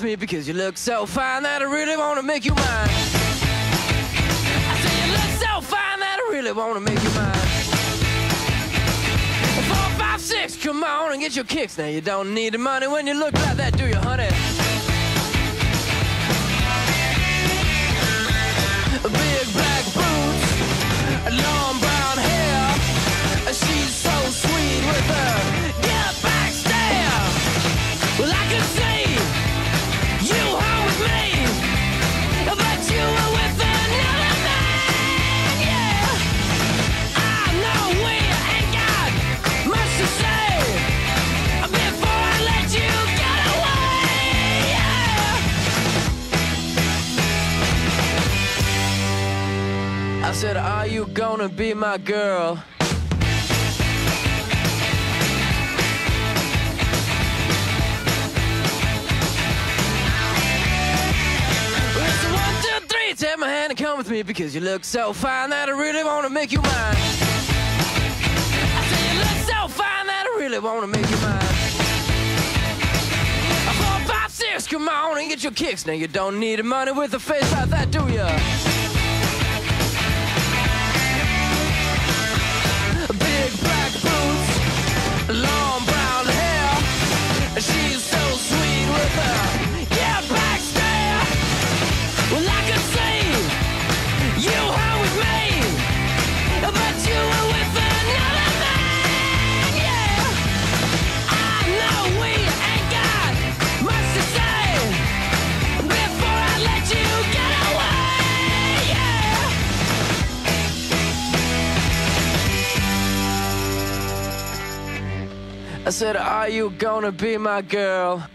me because you look so fine that I really wanna make you mine. I say you look so fine that I really wanna make you mine. 4, 5, 6, come on and get your kicks. Now you don't need the money when you look like that, do you, honey? Big black boots, long brown hair. She's so sweet with her get back stare. Well, I could see you home with me, but you were with another man, yeah. I know we ain't got much to say before I let you get away, yeah. I said, are you gonna be my girl? Take my hand and come with me because you look so fine that I really wanna make you mine. I say you look so fine that I really wanna make you mine. 4, 5, 6, come on and get your kicks. Now you don't need the money with a face like that, do ya? Big black boots, long brown hair. She's so sweet with her yeah back stare. Well, I could see you home with me, but you were with another man, yeah. I know we ain't got much to say before I let you get away, yeah. I said, are you gonna be my girl?